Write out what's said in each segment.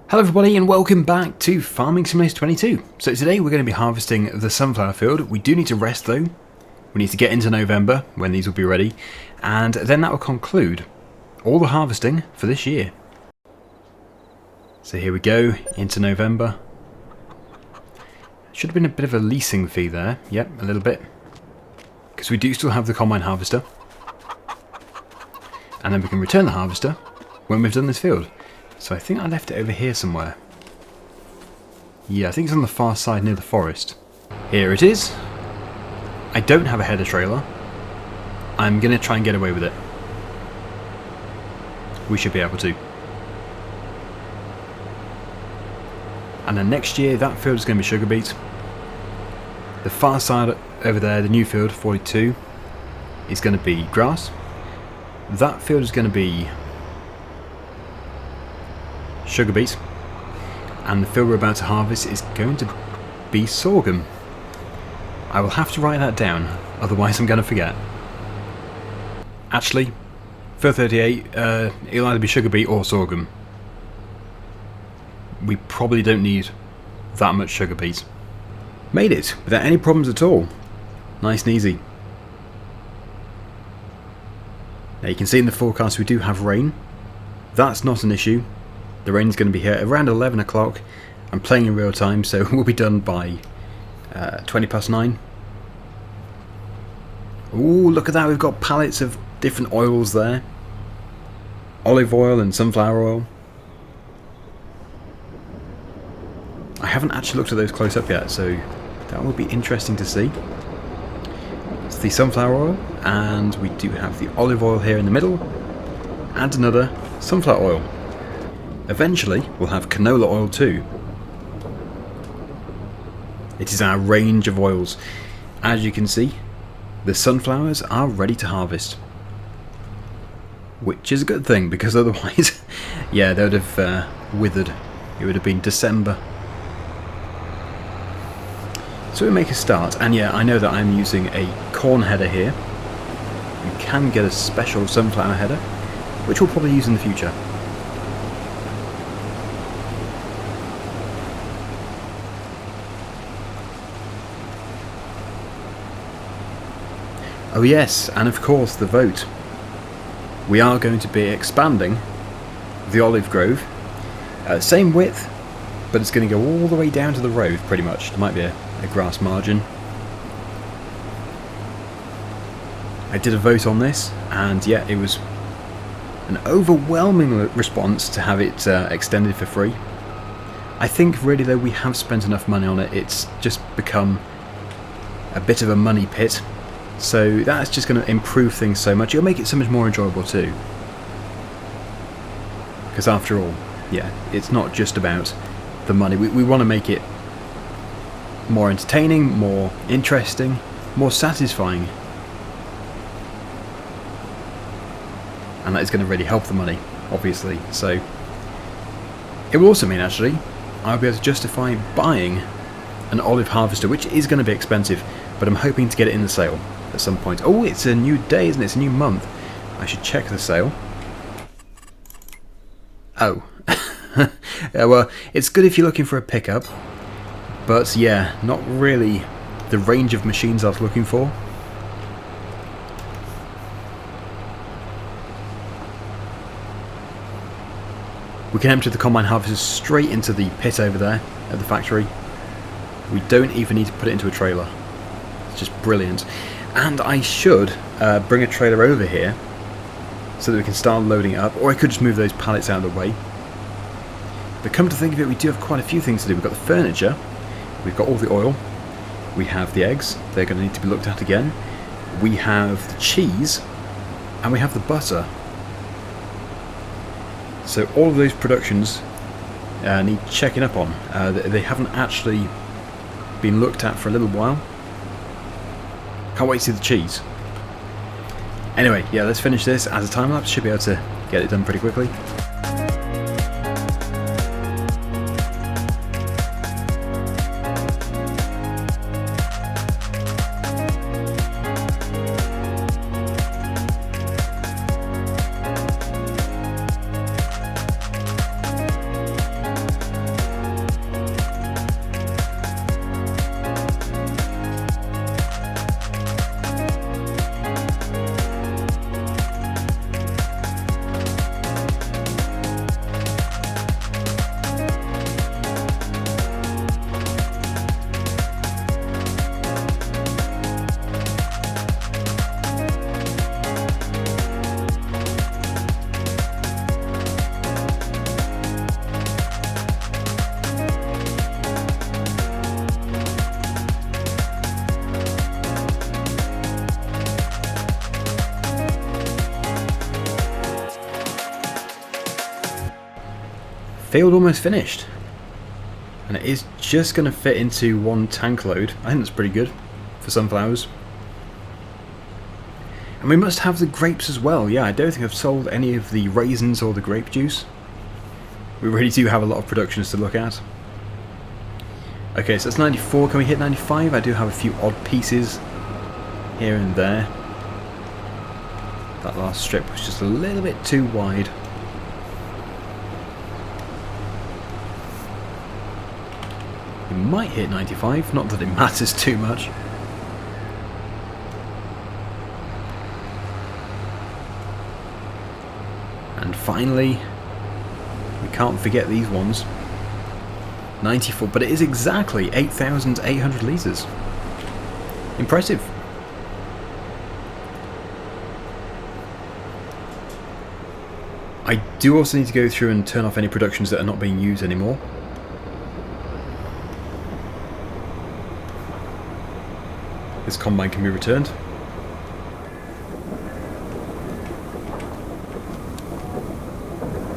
Hello everybody and welcome back to Farming Simulator 22. So today we're going to be harvesting the sunflower field. We do need to rest though. We need to get into November when these will be ready. And then that will conclude all the harvesting for this year. So here we go, into November. Should have been a bit of a leasing fee there. Yep, a little bit. Because we do still have the combine harvester. And then we can return the harvester when we've done this field. So I think I left it over here somewhere. Yeah, I think it's on the far side near the forest. Here it is. I don't have a header trailer. I'm going to try and get away with it. We should be able to. And then next year that field is going to be sugar beet. The far side over there, the new field, 42, is going to be grass. That field is going to be sugar beet, and the field we're about to harvest is going to be sorghum. I will have to write that down, otherwise I'm going to forget. Actually, field 38, it'll either be sugar beet or sorghum. We probably don't need that much sugar beet. Made it without any problems at all. Nice and easy. Now you can see in the forecast we do have rain. That's not an issue. The rain's going to be here around 11 o'clock. I'm playing in real time, so we'll be done by 20 past 9. Ooh, look at that, we've got pallets of different oils there. Olive oil and sunflower oil. I haven't actually looked at those close up yet, so that will be interesting to see. It's the sunflower oil, and we do have the olive oil here in the middle, and another sunflower oil. Eventually, we'll have canola oil too. It is our range of oils. As you can see, the sunflowers are ready to harvest. Which is a good thing, because otherwise, yeah, they would have withered. It would have been December. So we make a start, and yeah, I know that I'm using a corn header here. You can get a special sunflower header, which we'll probably use in the future. Oh yes, and of course the vote. We are going to be expanding the olive grove. Same width, but it's going to go all the way down to the road pretty much. There might be a grass margin. I did a vote on this, and yeah, it was an overwhelming response to have it extended for free. I think really though we have spent enough money on it, it's just become a bit of a money pit. So that's just going to improve things so much. It'll make it so much more enjoyable too. Because after all, yeah, it's not just about the money. We want to make it more entertaining, more interesting, more satisfying. And that is going to really help the money, obviously. So it will also mean actually I'll be able to justify buying an olive harvester, which is going to be expensive, but I'm hoping to get it in the sale at some point. Oh, it's a new day, isn't it? It's a new month. I should check the sale. Oh. Yeah, well, it's good if you're looking for a pickup, but yeah, not really the range of machines I was looking for. We can empty the combine harvester straight into the pit over there at the factory. We don't even need to put it into a trailer. It's just brilliant. And I should bring a trailer over here so that we can start loading it up, or I could just move those pallets out of the way. But come to think of it, we do have quite a few things to do. We've got the furniture, we've got all the oil, we have the eggs, they're going to need to be looked at again, we have the cheese, and we have the butter. So all of those productions need checking up on. They haven't actually been looked at for a little while. Can't wait to see the cheese. Anyway, yeah, let's finish this as a time lapse. Should be able to get it done pretty quickly. Field almost finished. And it is just going to fit into one tank load. I think that's pretty good for sunflowers. And we must have the grapes as well. Yeah, I don't think I've sold any of the raisins or the grape juice. We really do have a lot of productions to look at. Okay, so that's 94. Can we hit 95? I do have a few odd pieces here and there. That last strip was just a little bit too wide. We might hit 95, not that it matters too much. And finally, we can't forget these ones. 94, but it is exactly 8,800 litres. Impressive. I do also need to go through and turn off any productions that are not being used anymore. This combine can be returned.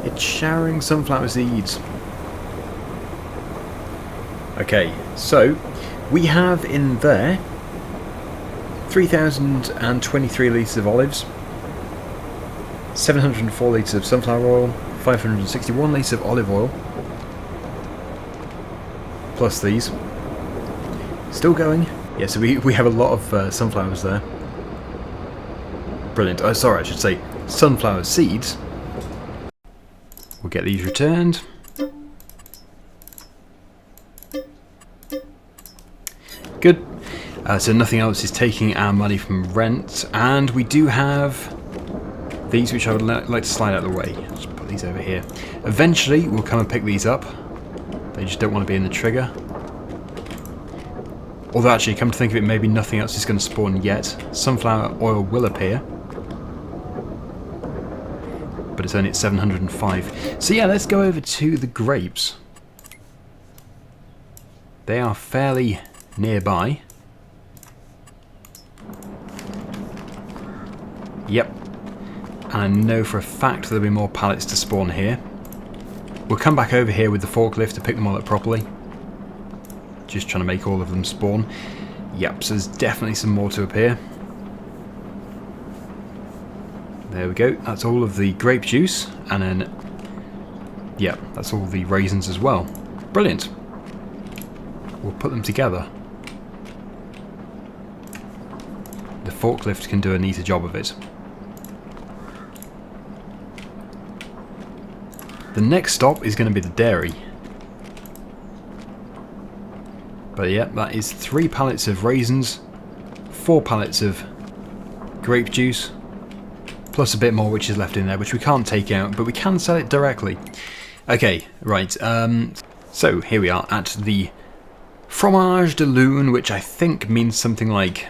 It's showering sunflower seeds. Okay, so we have in there 3,023 litres of olives, 704 litres of sunflower oil, 561 litres of olive oil, plus these. Still going. Yeah, so we have a lot of sunflowers there. Brilliant. Oh, sorry, I should say sunflower seeds. We'll get these returned. Good. So nothing else is taking our money from rent, and we do have these which I would like to slide out of the way. Just put these over here. Eventually we'll come and pick these up. They just don't want to be in the trigger. Although actually, come to think of it, maybe nothing else is going to spawn yet. Sunflower oil will appear. But it's only at 705. So yeah, let's go over to the grapes. They are fairly nearby. Yep. And I know for a fact there'll be more pallets to spawn here. We'll come back over here with the forklift to pick them all up properly. Just trying to make all of them spawn. Yep, so there's definitely some more to appear. There we go, that's all of the grape juice, and then, yeah, that's all the raisins as well. Brilliant. We'll put them together. The forklift can do a neater job of it. The next stop is going to be the dairy. But yeah, that is 3 pallets of raisins, 4 pallets of grape juice, plus a bit more which is left in there, which we can't take out, but we can sell it directly. Okay, right, so here we are at the Fromage de Lune, which I think means something like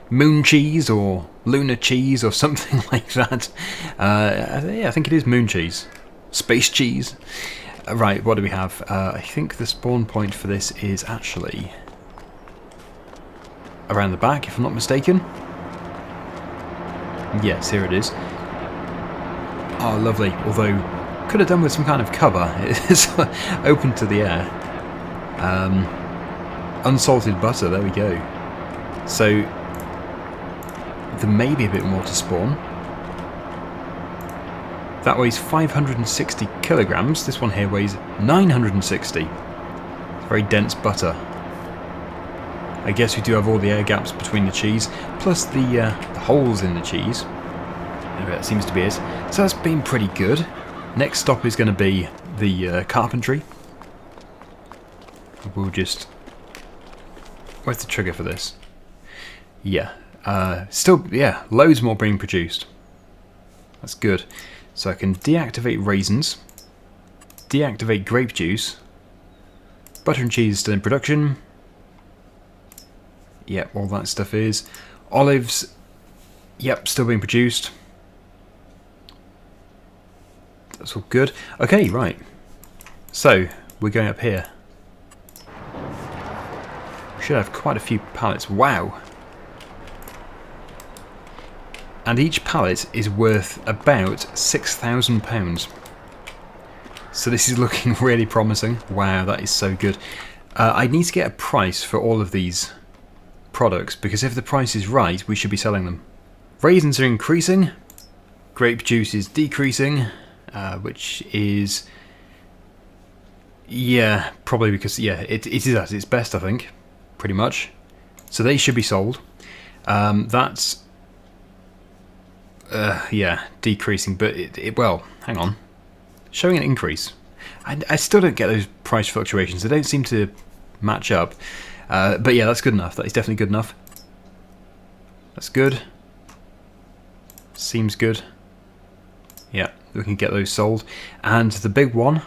moon cheese or lunar cheese or something like that. Yeah, I think it is moon cheese. Space cheese. Right, what do we have? I think the spawn point for this is actually around the back, if I'm not mistaken. Yes, here it is. Oh, lovely. Although, could have done with some kind of cover. It's open to the air. Unsalted butter, there we go. So, there may be a bit more to spawn. That weighs 560 kilograms. This one here weighs 960. It's very dense butter. I guess we do have all the air gaps between the cheese, plus the holes in the cheese. Anyway, that seems to be it. So that's been pretty good. Next stop is going to be the carpentry. We'll just... Where's the trigger for this? Yeah. Still, yeah, loads more being produced. That's good. So I can deactivate raisins, deactivate grape juice, butter and cheese is still in production. Yep, all that stuff is. Olives, yep, still being produced. That's all good. Okay, right. So, we're going up here. We should have quite a few pallets. Wow. And each pallet is worth about £6,000. So this is looking really promising. Wow, that is so good. I need to get a price for all of these products, because if the price is right, we should be selling them. Raisins are increasing. Grape juice is decreasing, which is... yeah, probably because, yeah, it is at its best, I think, pretty much. So they should be sold. That's... yeah, decreasing, but well, hang on. Showing an increase. I still don't get those price fluctuations. They don't seem to match up. But yeah, that's good enough. That is definitely good enough. That's good. Seems good. Yeah, we can get those sold. And the big one,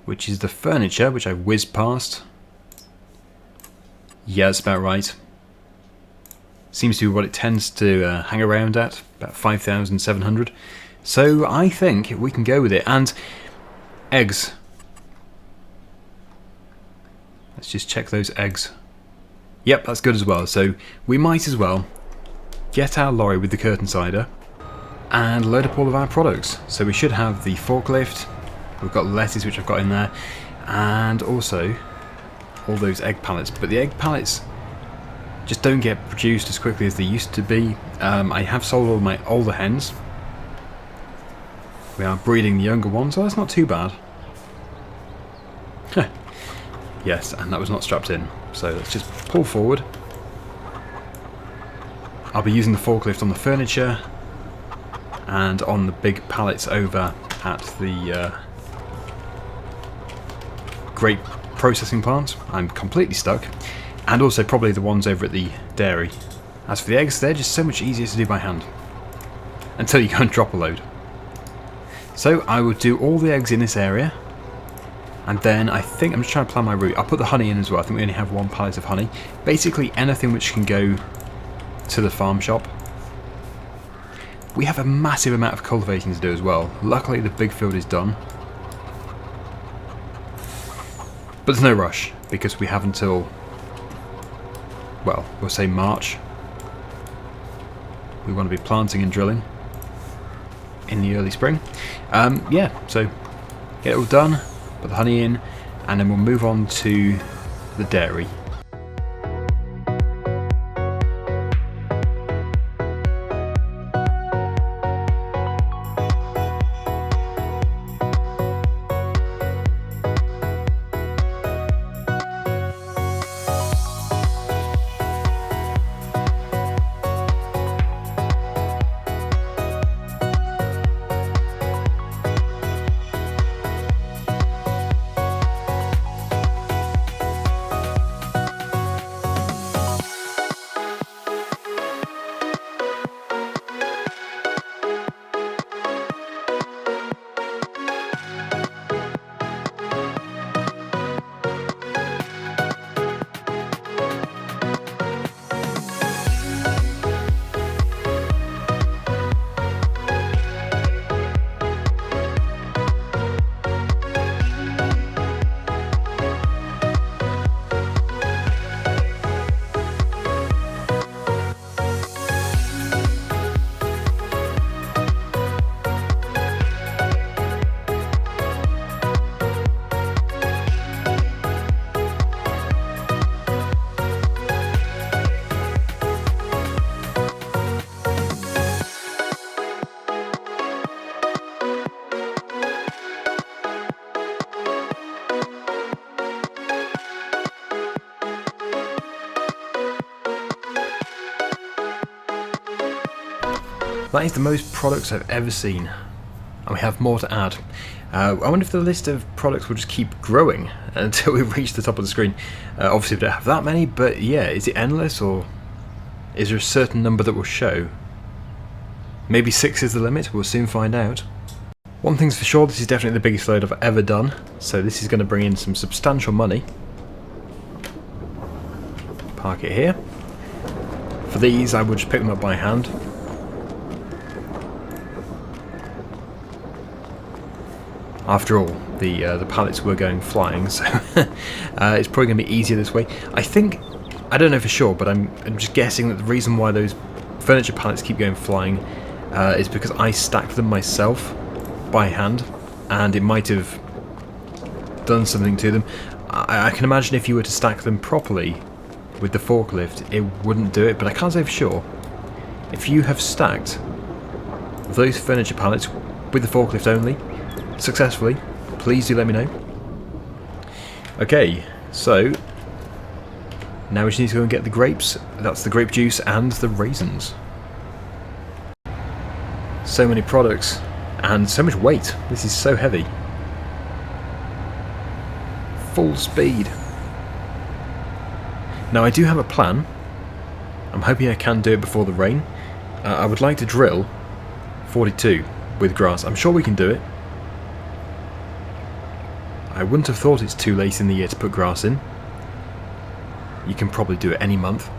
which is the furniture, which I whizzed past. Yeah, that's about right. Seems to be what it tends to hang around at, about 5,700. So I think we can go with it. And eggs. Let's just check those eggs. Yep, that's good as well. So we might as well get our lorry with the curtain cider and load up all of our products. So we should have the forklift. We've got lettuce, which I've got in there, and also all those egg pallets. But the egg pallets just don't get produced as quickly as they used to be. I have sold all my older hens. We are breeding the younger ones, so that's not too bad. Yes, and that was not strapped in. So let's just pull forward. I'll be using the forklift on the furniture and on the big pallets over at the grape processing plant. I'm completely stuck. And also probably the ones over at the dairy. As for the eggs, they're just so much easier to do by hand. Until you go and drop a load. So I will do all the eggs in this area. And then I think I'm just trying to plan my route. I'll put the honey in as well. I think we only have one pallet of honey. Basically anything which can go to the farm shop. We have a massive amount of cultivating to do as well. Luckily the big field is done. But there's no rush, because we have until, well, we'll say March. We want to be planting and drilling in the early spring. Yeah, so get it all done, put the honey in, and then we'll move on to the dairy. That is the most products I've ever seen, and we have more to add. I wonder if the list of products will just keep growing until we reach the top of the screen. Obviously we don't have that many, but yeah, is it endless, or is there a certain number that will show? Maybe 6 is the limit, we'll soon find out. One thing's for sure, this is definitely the biggest load I've ever done, so this is going to bring in some substantial money. Park it here. For these I would just pick them up by hand. After all, the pallets were going flying, so it's probably going to be easier this way. I think, I don't know for sure, but I'm just guessing that the reason why those furniture pallets keep going flying is because I stack them myself by hand. and it might have done something to them. I can imagine if you were to stack them properly with the forklift, it wouldn't do it, but I can't say for sure. If you have stacked those furniture pallets with the forklift only, successfully, please do let me know. Okay, so now we just need to go and get the grapes. That's the grape juice and the raisins. So many products and so much weight. This is so heavy. Full speed. Now I do have a plan. I'm hoping I can do it before the rain. I would like to drill 42 with grass. I'm sure we can do it. I wouldn't have thought it's too late in the year to put grass in. You can probably do it any month.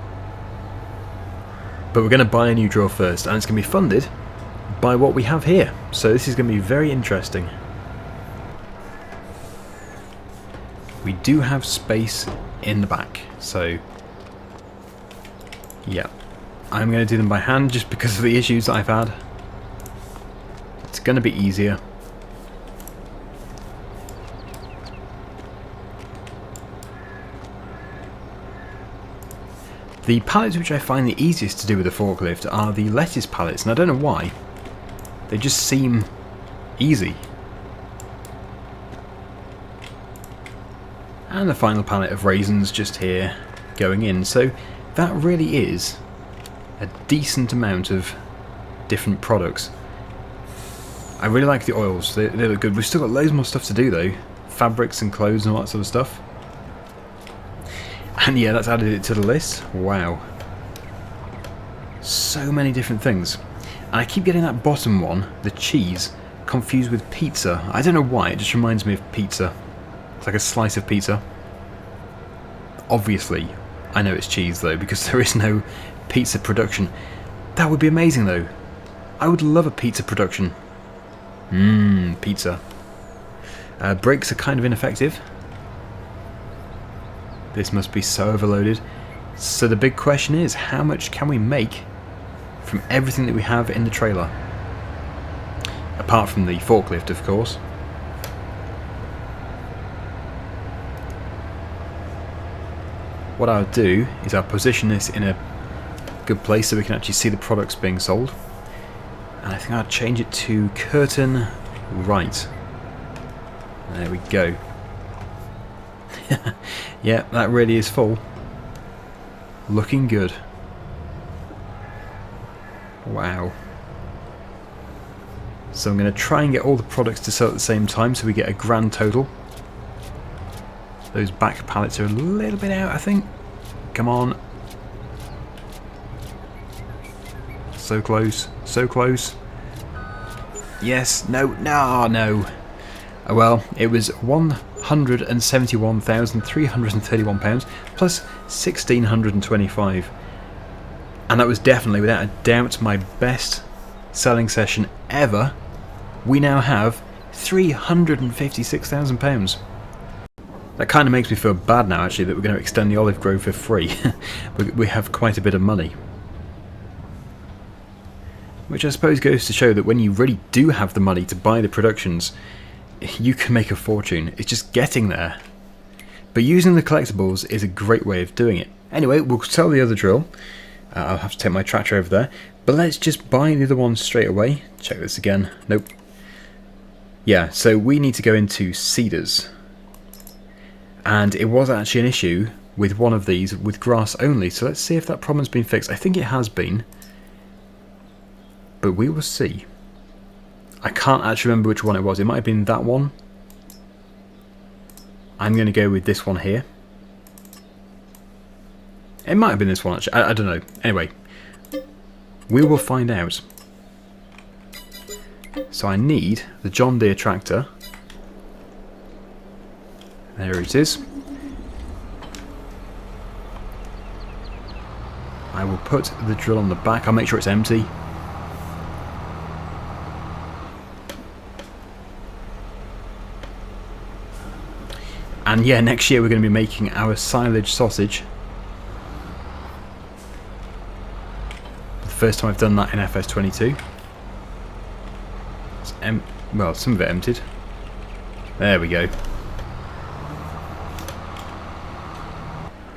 But we're going to buy a new drill first, and it's going to be funded by what we have here. So this is going to be very interesting. We do have space in the back, so yeah. I'm going to do them by hand just because of the issues that I've had. It's going to be easier. The pallets which I find the easiest to do with a forklift are the lettuce pallets, and I don't know why. They just seem easy. And the final pallet of raisins just here going in, so that really is a decent amount of different products. I really like the oils, they look good. We've still got loads more stuff to do though, fabrics and clothes and all that sort of stuff. And yeah, that's added it to the list. Wow. So many different things. And I keep getting that bottom one, the cheese, confused with pizza. I don't know why, it just reminds me of pizza. It's like a slice of pizza. Obviously, I know it's cheese though, because there is no pizza production. That would be amazing though. I would love a pizza production. Pizza. Brakes are kind of ineffective. This must be so overloaded. So the big question is, how much can we make from everything that we have in the trailer? Apart from the forklift, of course. What I'll do is I'll position this in a good place so we can actually see the products being sold. And I think I'll change it to curtain right. There we go. Yeah, that really is full. Looking good. Wow. So I'm going to try and get all the products to sell at the same time so we get a grand total. Those back pallets are a little bit out, I think. Come on. So close, so close. Yes, no, no, no. Oh, well, it was £171,331 plus 1,625. And that was definitely, without a doubt, my best selling session ever. We now have £356,000. That kind of makes me feel bad now, actually, that we're going to extend the olive grove for free. We have quite a bit of money. Which I suppose goes to show that when you really do have the money to buy the productions, you can make a fortune. It's just getting there. But using the collectibles is a great way of doing it. Anyway, we'll sell the other drill. I'll have to take my tractor over there. But let's just buy the other one straight away. Check this again. Nope. Yeah, so we need to go into Cedars. And it was actually an issue with one of these with grass only. So let's see if that problem's been fixed. I think it has been. But we will see. I can't actually remember which one it was. It might have been that one. I'm going to go with this one here. It might have been this one actually. I don't know. Anyway, we will find out. So I need the John Deere tractor. There it is. I will put the drill on the back. I'll make sure it's empty. And yeah, next year we're going to be making our silage sausage. The first time I've done that in FS42. It's well, some of it emptied. There we go.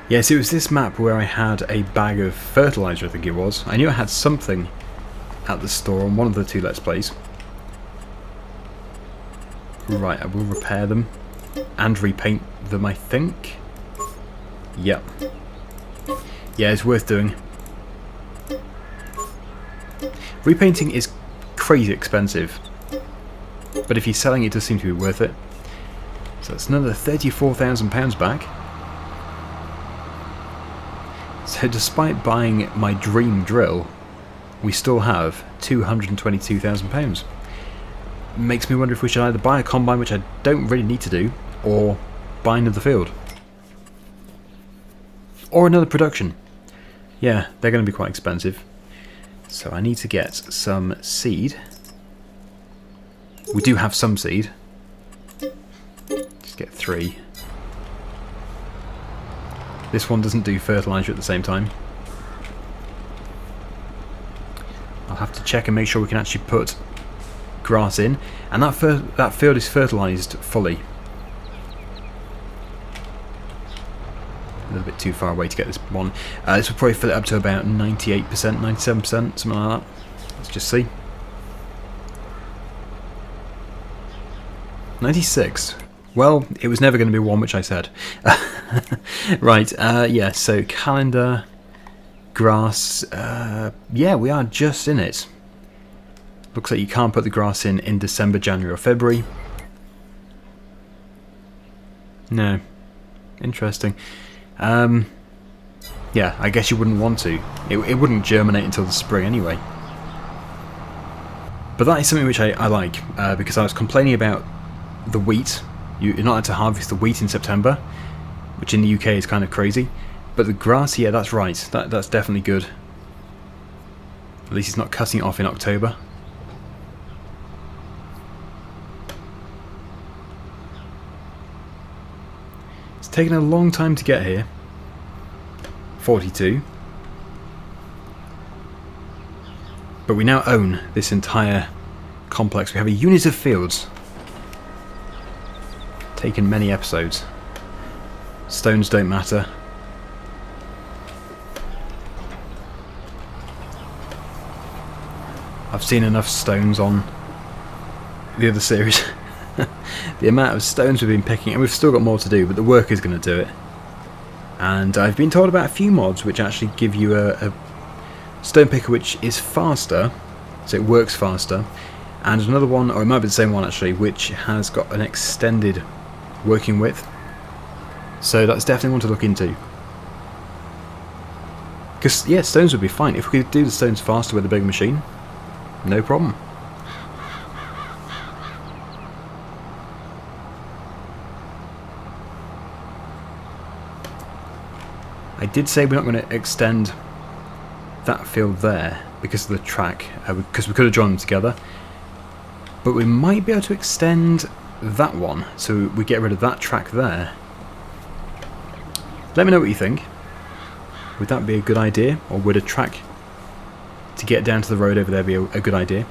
Yes, it was this map where I had a bag of fertiliser, I think it was. I knew I had something at the store on one of the two Let's Plays. Right, I will repair them and repaint them, I think. Yep. Yeah, it's worth doing. Repainting is crazy expensive, but if you're selling it does seem to be worth it. So that's another £34,000 back. So despite buying my dream drill, we still have £222,000. Makes me wonder if we should either buy a combine, which I don't really need to do, or buy another field. Or another production. Yeah, they're going to be quite expensive. So I need to get some seed. We do have some seed. Just get 3. This one doesn't do fertiliser at the same time. I'll have to check and make sure we can actually put grass in. And that field is fertilised fully. A little bit too far away to get this one. This will probably fill it up to about 98%, 97%, something like that. Let's just see. 96. Well, it was never going to be one, which I said. Right, yeah, so calendar, grass, yeah, we are just in it. Looks like you can't put the grass in December, January or February. No. Interesting. Yeah, I guess you wouldn't want to. It wouldn't germinate until the spring anyway. But that is something which I like, because I was complaining about the wheat. You're not allowed to harvest the wheat in September, which in the UK is kind of crazy. But the grass, yeah, that's right. That's definitely good. At least it's not cutting it off in October. It's taken a long time to get here. 42. But we now own this entire complex. We have a unit of fields. Taken many episodes. Stones don't matter. I've seen enough stones on the other series. The amount of stones we've been picking, and we've still got more to do, but the work is going to do it. And I've been told about a few mods which actually give you a stone picker which is faster, so it works faster, and another one, or it might be the same one actually, which has got an extended working width. So that's definitely one to look into. Because, yeah, stones would be fine. If we could do the stones faster with a big machine, no problem. I did say we're not going to extend that field there because of the track, because we could have joined them together. But we might be able to extend that one, so we get rid of that track there. Let me know what you think. Would that be a good idea, or would a track to get down to the road over there be a good idea?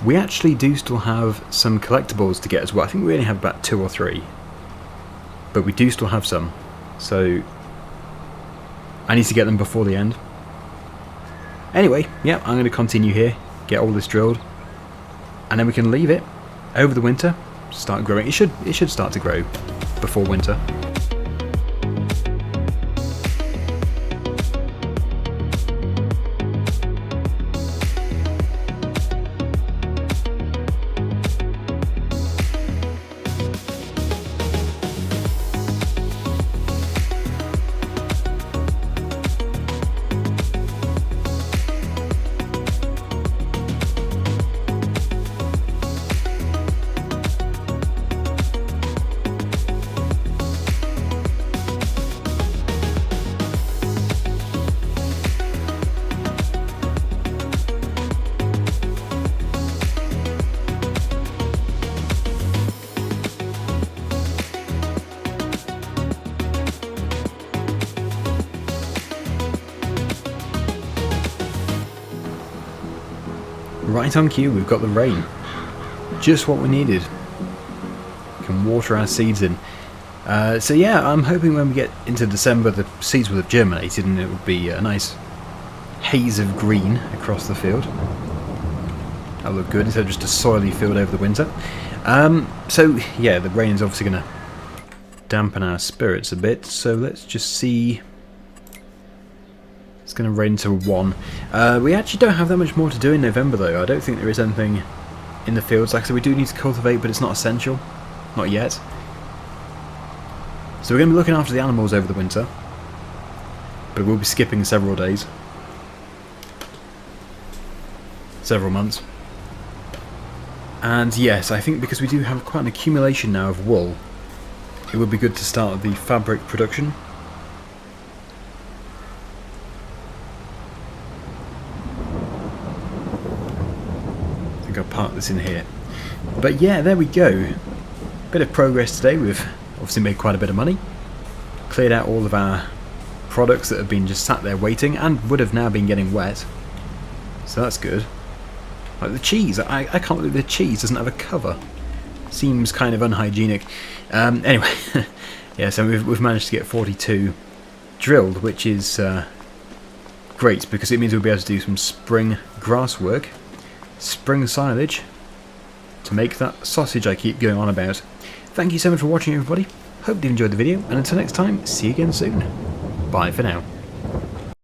We actually do still have some collectibles to get as well. I think we only have about 2 or 3, but we do still have some, so I need to get them before the end. Anyway, yeah, I'm going to continue here, get all this drilled, and then we can leave it over the winter, start growing. It should start to grow before winter. Right on cue, we've got the rain. Just what we needed. Can water our seeds in. So yeah, I'm hoping when we get into December the seeds will have germinated and it will be a nice haze of green across the field. That'll look good instead of just a soily field over the winter. So yeah, the rain is obviously going to dampen our spirits a bit, so let's just see. It's going to rain to 1. We actually don't have that much more to do in November though. I don't think there is anything in the fields. Like I said, we do need to cultivate, but it's not essential. Not yet. So we're going to be looking after the animals over the winter, but we'll be skipping several days. Several months. And yes, I think because we do have quite an accumulation now of wool, it would be good to start the fabric production. I think I'll park this in here. But yeah, there we go. Bit of progress today. We've obviously made quite a bit of money. Cleared out all of our products that have been just sat there waiting and would have now been getting wet. So that's good. Like the cheese, I can't believe the cheese doesn't have a cover. Seems kind of unhygienic. Anyway, yeah, so we've managed to get 42 drilled, which is great because it means we'll be able to do some spring grass work, spring silage, to make that sausage I keep going on about. Thank you so much for watching, everybody. Hope you enjoyed the video, and until next time, see you again soon. Bye for now.